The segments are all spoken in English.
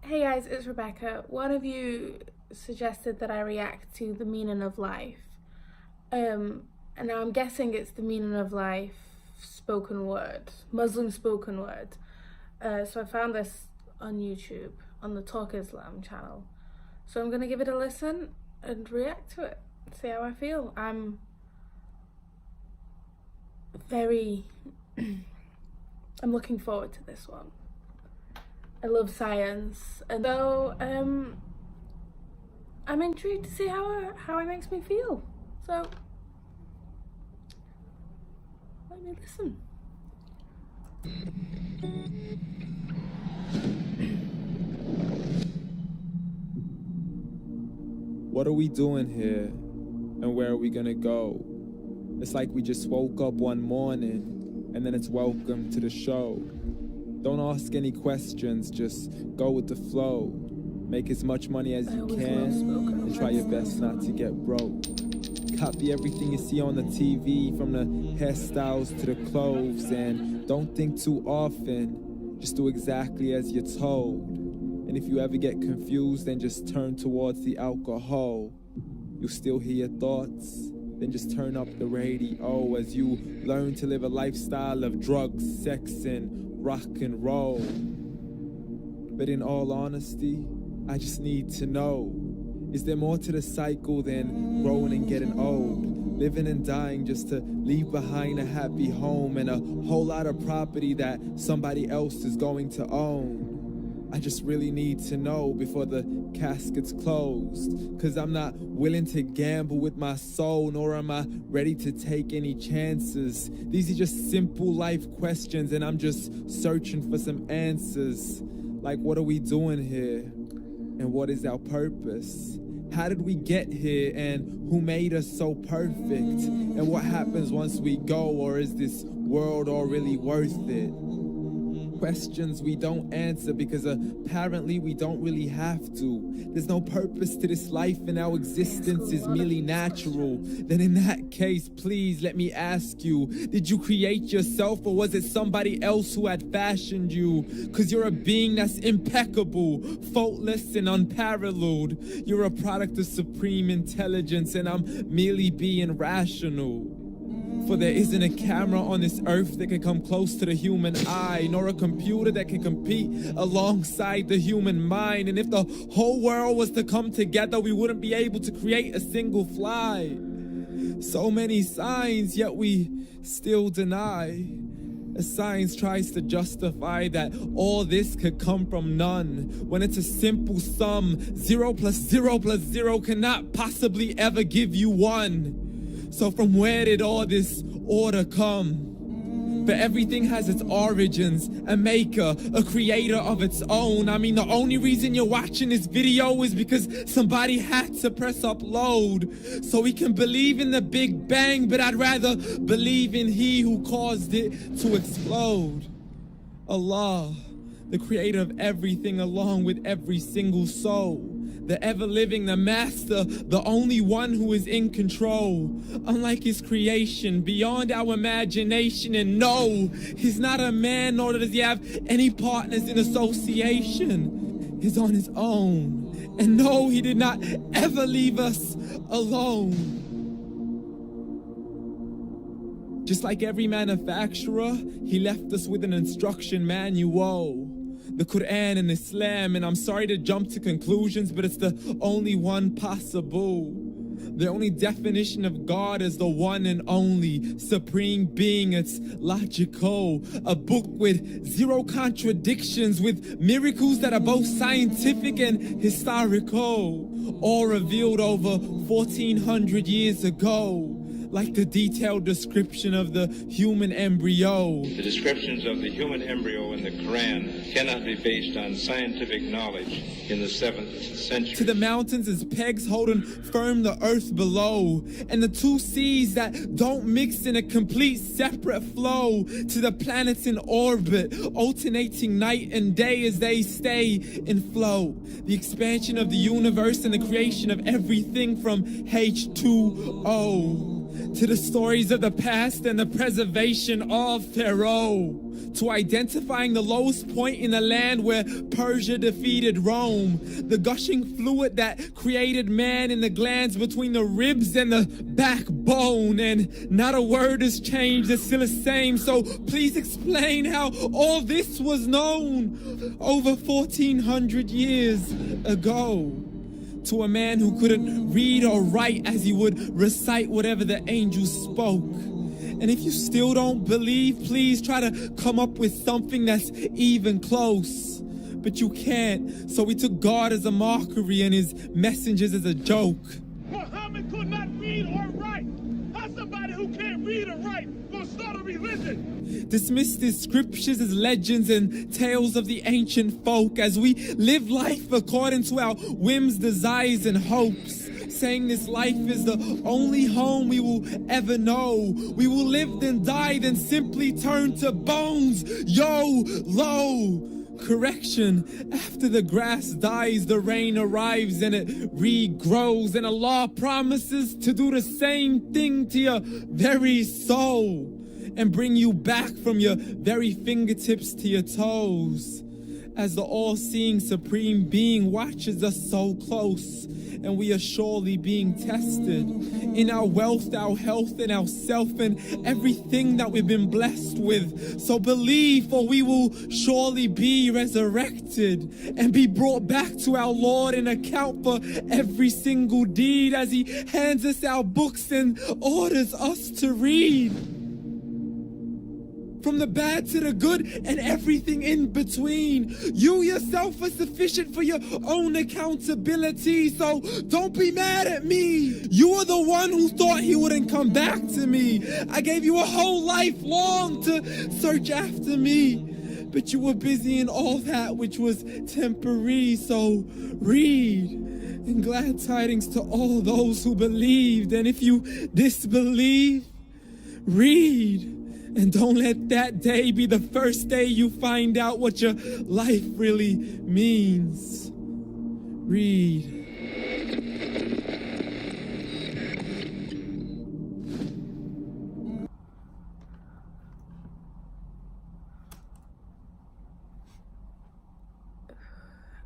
Hey guys, it's Rebecca. One of you suggested that I react to the meaning of life. And now I'm guessing it's the meaning of life spoken word, Muslim spoken word. So I found this on YouTube, on the Talk Islam channel. So I'm gonna give it a listen and react to it, see how I feel. I'm looking forward to this one. I love science, and so I'm intrigued to see how it makes me feel. So let me listen. What are we doing here, and where are we gonna go? It's like we just woke up one morning, and then it's welcome to the show. Don't ask any questions, just go with the flow. Make as much money as you can, and try your best not to get broke. Copy everything you see on the TV, from the hairstyles to the clothes, and don't think too often, just do exactly as you're told. And if you ever get confused, then just turn towards the alcohol. You'll still hear your thoughts, then just turn up the radio as you learn to live a lifestyle of drugs, sex, and rock and roll. But in all honesty, I just need to know, is there more to the cycle than growing and getting old? Living and dying just to leave behind a happy home and a whole lot of property that somebody else is going to own. I just really need to know before the casket's closed, 'cause I'm not willing to gamble with my soul, nor am I ready to take any chances. These are just simple life questions, and I'm just searching for some answers. Like, what are we doing here? And what is our purpose? How did we get here, and who made us so perfect? And what happens once we go, or is this world all really worth it? Questions we don't answer because apparently we don't really have to. There's no purpose to this life and our existence is merely natural. Then in that case, please let me ask you, did you create yourself, or was it somebody else who had fashioned you? 'Cause you're a being that's impeccable, faultless and unparalleled. You're a product of supreme intelligence, and I'm merely being rational. For there isn't a camera on this earth that can come close to the human eye, nor a computer that can compete alongside the human mind. And if the whole world was to come together, we wouldn't be able to create a single fly. So many signs, yet we still deny. As science tries to justify that all this could come from none, when it's a simple sum. 0 plus 0 plus 0 cannot possibly ever give you 1. So from where did all this order come? But everything has its origins, a maker, a creator of its own. I mean, the only reason you're watching this video is because somebody had to press upload. So we can believe in the Big Bang, but I'd rather believe in He who caused it to explode. Allah, the creator of everything, along with every single soul. The ever-living, the master, the only one who is in control. Unlike his creation, beyond our imagination. And no, he's not a man, nor does he have any partners in association. He's on his own. And no, he did not ever leave us alone. Just like every manufacturer, he left us with an instruction manual. The Quran and Islam, and I'm sorry to jump to conclusions, but it's the only one possible. The only definition of God is the one and only supreme being. It's logical, a book with 0 contradictions, with miracles that are both scientific and historical, all revealed over 1400 years ago. Like the detailed description of the human embryo. The descriptions of the human embryo in the Quran cannot be based on scientific knowledge in the 7th century. To the mountains as pegs holding firm the earth below, and the 2 seas that don't mix in a complete separate flow. To the planets in orbit, alternating night and day as they stay in flow. The expansion of the universe and the creation of everything from H2O. to the stories of the past and the preservation of Pharaoh, to identifying the lowest point in the land where Persia defeated Rome, the gushing fluid that created man in the glands between the ribs and the backbone, and not a word has changed, it's still the same. So please explain how all this was known over 1400 years ago to a man who couldn't read or write as he would recite whatever the angels spoke. And if you still don't believe, please try to come up with something that's even close. But you can't, so we took God as a mockery and his messengers as a joke. Muhammad could not read or write. How's somebody who can't read or write gonna start a religion? Dismissed his scriptures as legends and tales of the ancient folk as we live life according to our whims, desires, and hopes, saying this life is the only home we will ever know. We will live then die, then simply turn to bones. YOLO! Correction, after the grass dies, the rain arrives and it regrows, and Allah promises to do the same thing to your very soul and bring you back from your very fingertips to your toes, as the all-seeing supreme being watches us so close, and we are surely being tested in our wealth, our health, and our self, and everything that we've been blessed with. So believe, for we will surely be resurrected and be brought back to our Lord and account for every single deed as he hands us our books and orders us to read. From the bad to the good and everything in between. You yourself are sufficient for your own accountability, so don't be mad at me. You are the one who thought he wouldn't come back to me. I gave you a whole life long to search after me, but you were busy in all that which was temporary, so read. And glad tidings to all those who believed, and if you disbelieve, read. And don't let that day be the first day you find out what your life really means. Read.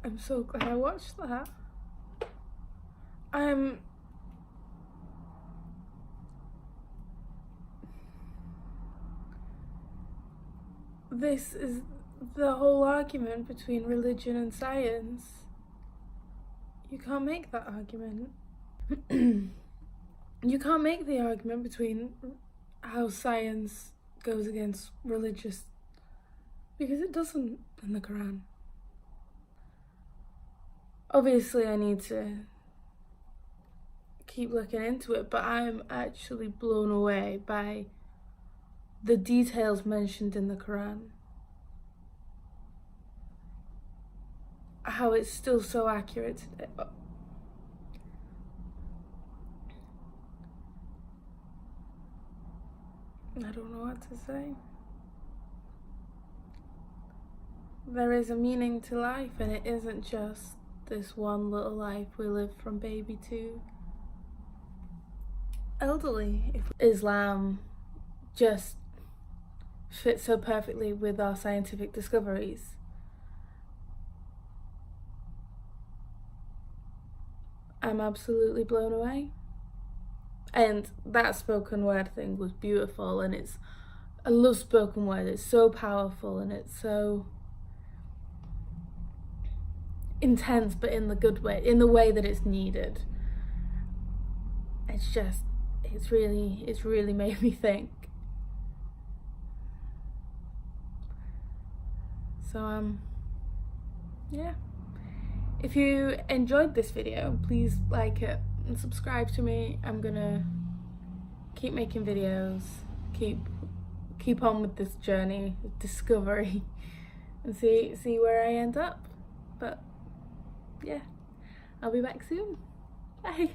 I'm so glad I watched that. This is the whole argument between religion and science. You can't make that argument. You can't make the argument between how science goes against religious, because it doesn't in the Quran. Obviously, I need to keep looking into it, but I'm actually blown away by the details mentioned in the Quran. How it's still so accurate today. I don't know what to say. There is a meaning to life, and it isn't just this one little life we live from baby to elderly. If Islam just fits so perfectly with our scientific discoveries, I'm absolutely blown away. And that spoken word thing was beautiful, and I love spoken word. It's so powerful and it's so intense, but in the good way, in the way that it's needed. It's really made me think. So yeah, if you enjoyed this video, please like it and subscribe to me. I'm gonna keep making videos, keep on with this journey of discovery, and see where I end up. But yeah, I'll be back soon. Bye.